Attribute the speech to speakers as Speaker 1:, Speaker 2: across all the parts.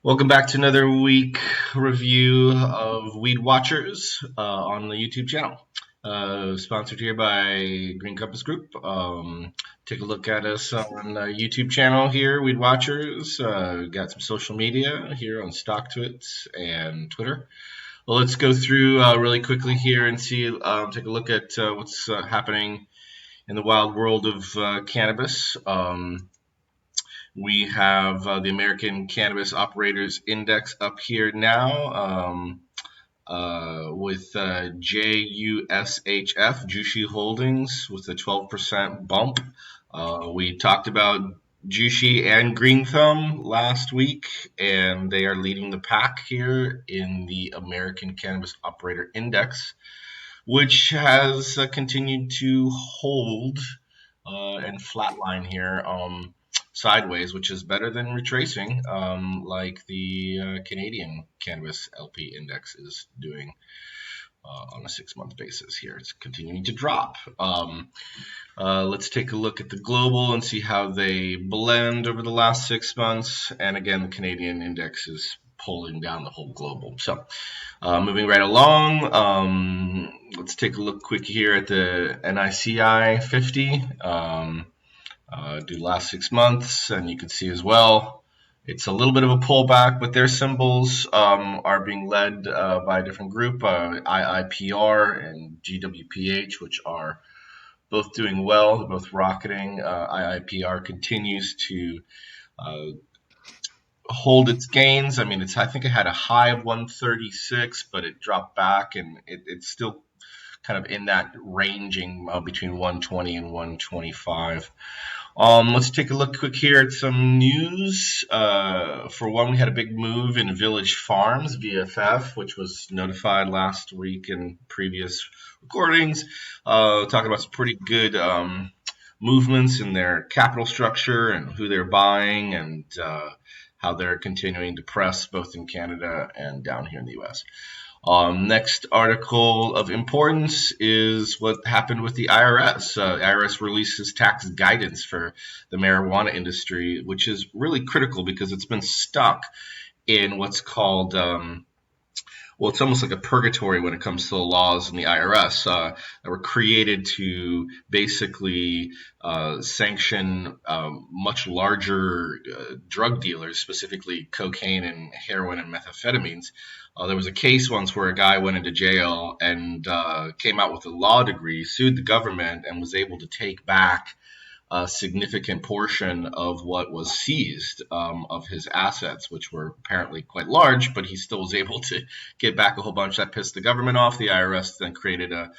Speaker 1: Welcome back to another week review of Weed Watchers on the YouTube channel. Sponsored here by Green Compass Group. Take a look at us on the YouTube channel here, Weed Watchers. Got some social media here on StockTwits and Twitter. Well, let's go through really quickly here and see. Take a look at what's happening in the wild world of cannabis. We have the American Cannabis Operators Index up here now with JUSHF, JUSHF Holdings, with a 12% bump. We talked about JUSHF and Green Thumb last week, and they are leading the pack here in the American Cannabis Operator Index, which has continued to hold and flatline here sideways, which is better than retracing, like the Canadian Cannabis LP Index is doing on a 6-month basis here. It's continuing to drop. Let's take a look at the global and see how they blend over the last 6 months. And again, the Canadian index is pulling down the whole global. So moving right along, let's take a look quick here at the NICI 50. Do the last 6 months, and you can see as well, it's a little bit of a pullback, but their symbols are being led by a different group, IIPR and GWPH, which are both doing well. They're both rocketing. IIPR continues to hold its gains. I mean, I think it had a high of 136, but it dropped back, and it's still kind of in that ranging between 120 and 125. Let's take a look quick here at some news. For one, we had a big move in Village Farms, VFF, which was notified last week in previous recordings, talking about some pretty good movements in their capital structure and who they're buying and how they're continuing to press both in Canada and down here in the U.S. Next article of importance is what happened with the IRS. IRS releases tax guidance for the marijuana industry, which is really critical because it's been stuck in what's called, it's almost like a purgatory when it comes to the laws in the IRS that were created to basically sanction much larger drug dealers, specifically cocaine and heroin and methamphetamines. There was a case once where a guy went into jail and came out with a law degree, sued the government, and was able to take back a significant portion of what was seized of his assets, which were apparently quite large, but he still was able to get back a whole bunch. That pissed the government off. The IRS then created a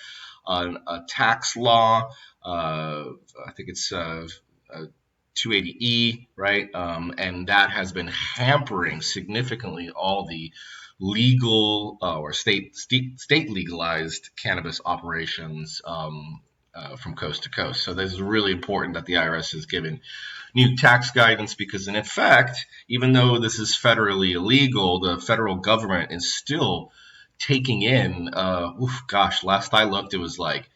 Speaker 1: tax law. I think it's 280E, right? And that has been hampering significantly all the legal or state legalized cannabis operations from coast to coast. So this is really important that the IRS is given new tax guidance because, in effect, even though this is federally illegal, the federal government is still taking in, last I looked, it was like,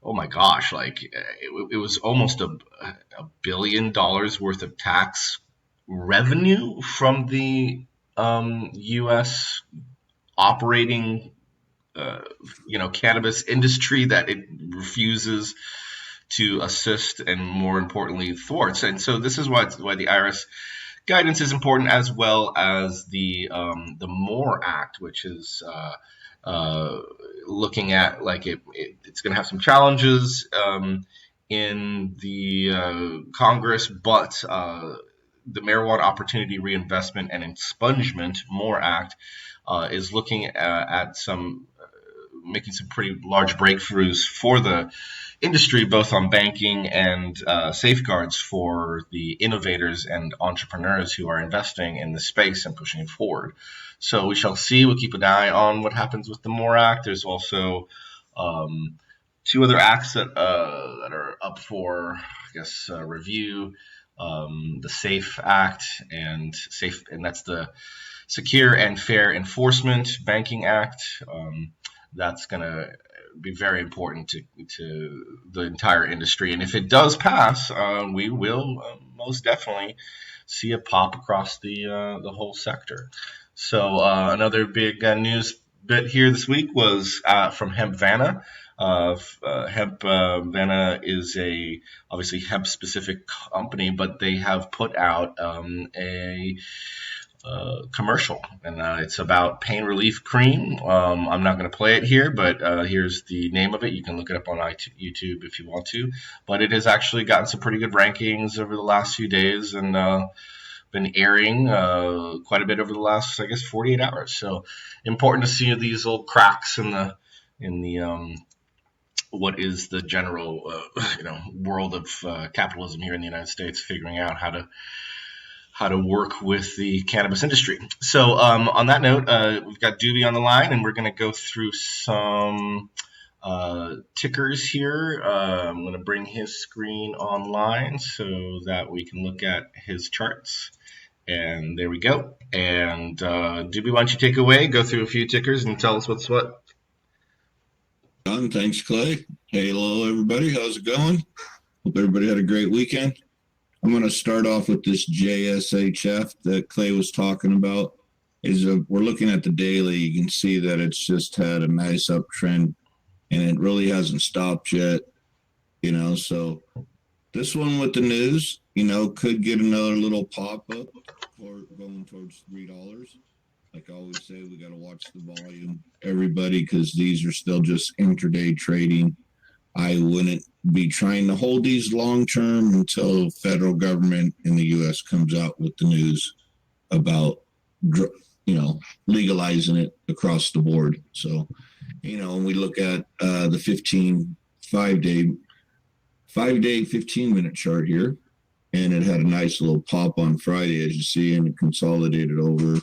Speaker 1: oh my gosh, like it was almost a $1 billion worth of tax revenue from the U.S. operating cannabis industry that it refuses to assist and, more importantly, thwarts. And so this is why the IRS guidance is important, as well as the MORE Act, which is looking at like it's going to have some challenges in the Congress, but the Marijuana Opportunity Reinvestment and Expungement MORE Act is looking at making some pretty large breakthroughs for the industry, both on banking and safeguards for the innovators and entrepreneurs who are investing in the space and pushing it forward. So we shall see. We'll keep an eye on what happens with the MORE Act. There's also 2 other acts that are up for, review. The SAFE Act and that's the Secure and Fair Enforcement Banking Act. That's going to be very important to the entire industry. And if it does pass, we will most definitely see a pop across the whole sector. So another big news bit here this week was from Hemp Vanna. Hemp Vanna is a obviously hemp specific company, but they have put out a commercial, and it's about pain relief cream. I'm not going to play it here, but here's the name of it. You can look it up on YouTube if you want to. But it has actually gotten some pretty good rankings over the last few days, and been airing quite a bit over the last, I guess, 48 hours. So important to see these little cracks in the what is the general world of capitalism here in the United States, figuring out how to work with the cannabis industry. So on that note, we've got Doobie on the line, and we're going to go through some tickers here. I'm going to bring his screen online so that we can look at his charts. And there we go. And Doobie, why don't you take away, go through a few tickers and tell us what's what.
Speaker 2: Done. Thanks, Clay. Hey, hello, everybody. How's it going? Hope everybody had a great weekend. I'm going to start off with this JSHF that Clay was talking about. We're looking at the daily. You can see that it's just had a nice uptrend, and it really hasn't stopped yet. So this one with the news, could get another little pop up or going towards $3. Like I always say, we got to watch the volume, everybody, because these are still just intraday trading. I wouldn't be trying to hold these long term until federal government in the U.S. comes out with the news about, legalizing it across the board. So, when we look at the 5-day, 15-minute chart here, and it had a nice little pop on Friday, as you see, and it consolidated over,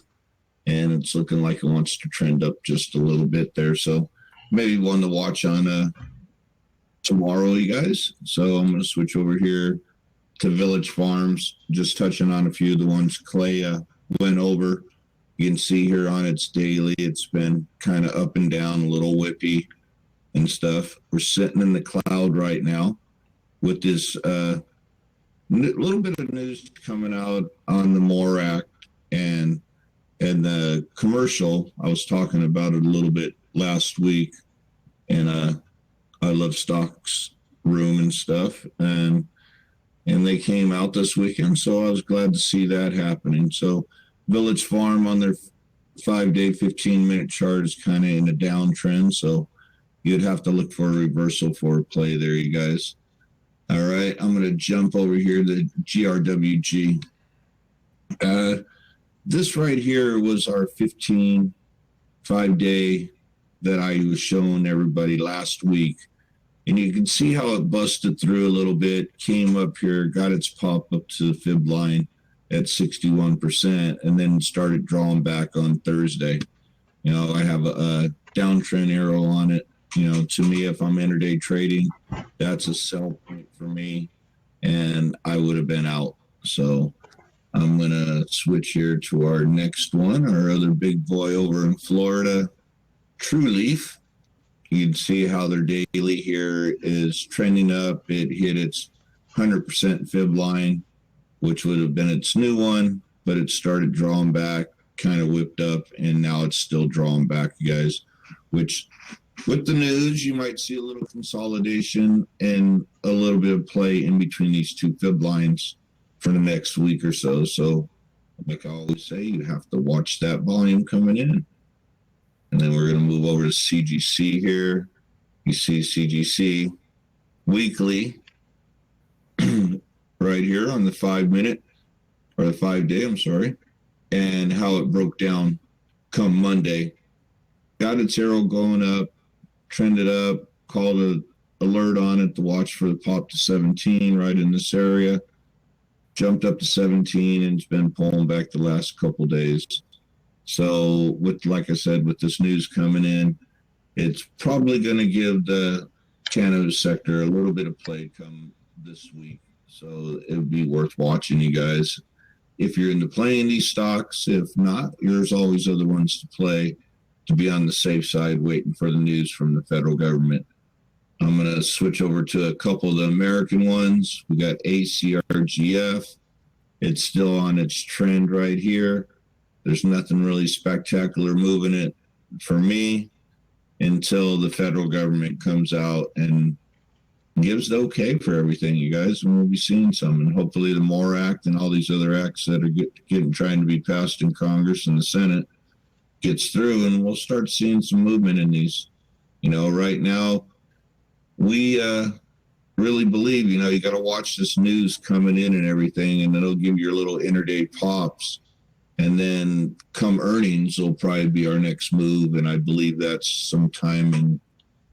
Speaker 2: and it's looking like it wants to trend up just a little bit there. So maybe one to watch on tomorrow, you guys. So I'm going to switch over here to Village Farms, just touching on a few of the ones Clay went over. You can see here on its daily, it's been kind of up and down, a little whippy and stuff. We're sitting in the cloud right now with this little bit of news coming out on the MORE Act and the commercial. I was talking about it a little bit last week, and I Love Stocks room and stuff, and they came out this weekend, so I was glad to see that happening. So Village Farm on their 5-day, 15-minute chart is kind of in a downtrend, so you'd have to look for a reversal for a play there, you guys. All right, I'm going to jump over here to GRWG. This right here was our 5-day that I was showing everybody last week. And you can see how it busted through a little bit, came up here, got its pop up to the fib line at 61%, and then started drawing back on Thursday. I have a downtrend arrow on it. To me, if I'm intraday trading, that's a sell point for me, and I would have been out. So I'm going to switch here to our next one, our other big boy over in Florida, True Leaf. You can see how their daily here is trending up. It hit its 100% fib line, which would have been its new one, but it started drawing back, kind of whipped up, and now it's still drawing back, you guys, which with the news, you might see a little consolidation and a little bit of play in between these two fib lines for the next week or so. So like I always say, you have to watch that volume coming in. And then we're going to move over to CGC here. You see CGC weekly right here on the 5-minute, or the 5-day, I'm sorry, and how it broke down come Monday. Got its arrow going up, trended up, called an alert on it to watch for the pop to 17 right in this area. Jumped up to 17 and it's been pulling back the last couple days. So like I said, with this news coming in, it's probably going to give the cannabis sector a little bit of play come this week. So it would be worth watching, you guys, if you're into playing these stocks. If not, there's always other ones to play to be on the safe side, waiting for the news from the federal government. I'm going to switch over to a couple of the American ones. We got ACGRF, It's still on its trend right here. There's nothing really spectacular moving it for me until the federal government comes out and gives the okay for everything, you guys, and we'll be seeing some. And hopefully the MORE Act and all these other acts that are trying to be passed in Congress and the Senate gets through, and we'll start seeing some movement in these. Right now, we really believe, you got to watch this news coming in and everything, and it'll give your little interday pops. And then come earnings will probably be our next move. And I believe that's sometime in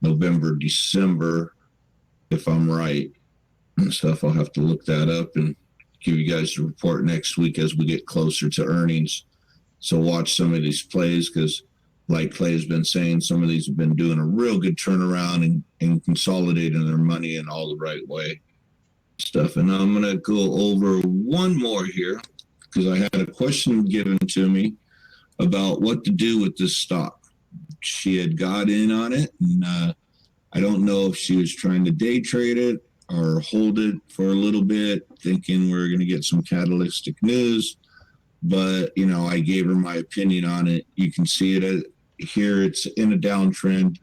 Speaker 2: November, December, if I'm right and stuff. I'll have to look that up and give you guys a report next week as we get closer to earnings. So watch some of these plays, because like Clay's been saying, some of these have been doing a real good turnaround and consolidating their money in all the right way stuff. And I'm going to go over one more here, because I had a question given to me about what to do with this stock. She had got in on it, and I don't know if she was trying to day trade it or hold it for a little bit, thinking we're going to get some catalytic news. But, I gave her my opinion on it. You can see it here. It's in a downtrend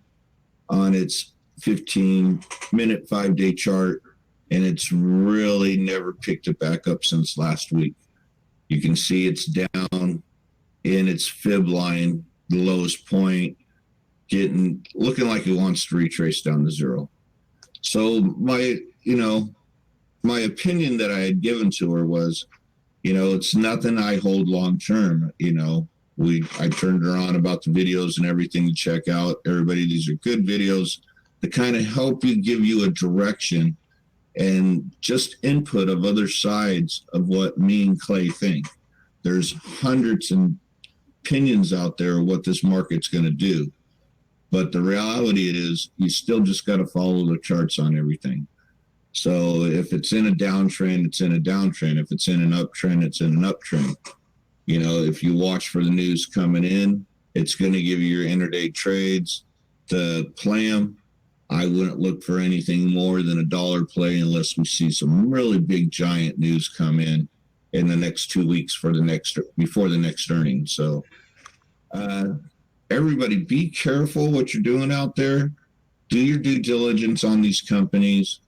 Speaker 2: on its 15-minute, 5-day chart, and it's really never picked it back up since last week. You can see it's down in its fib line, the lowest point, looking like it wants to retrace down to zero. So my opinion that I had given to her was, it's nothing I hold long term. I turned her on about the videos and everything to check out. Everybody, these are good videos that kind of help you, give you a direction and just input of other sides of what me and Clay think. There's hundreds of opinions out there of what this market's going to do. But the reality is you still just got to follow the charts on everything. So if it's in a downtrend, it's in a downtrend. If it's in an uptrend, it's in an uptrend. If you watch for the news coming in, it's going to give you your intraday trades. The plan, I wouldn't look for anything more than $1 play unless we see some really big giant news come in the next 2 weeks before the next earnings. So everybody, be careful what you're doing out there. Do your due diligence on these companies.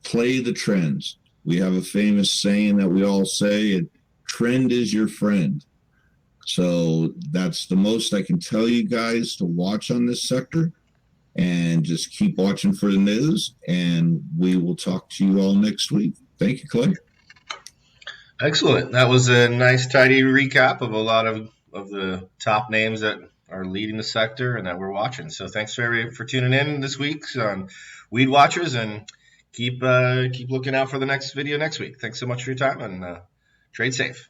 Speaker 2: Play the trends. We have a famous saying that we all say, a trend is your friend. So that's the most I can tell you guys to watch on this sector. And just keep watching for the news, and we will talk to you all next week. Thank you, Clay.
Speaker 1: Excellent. That was a nice, tidy recap of a lot of the top names that are leading the sector and that we're watching. So thanks for tuning in this week on Weed Watchers, and keep looking out for the next video next week. Thanks so much for your time, and trade safe.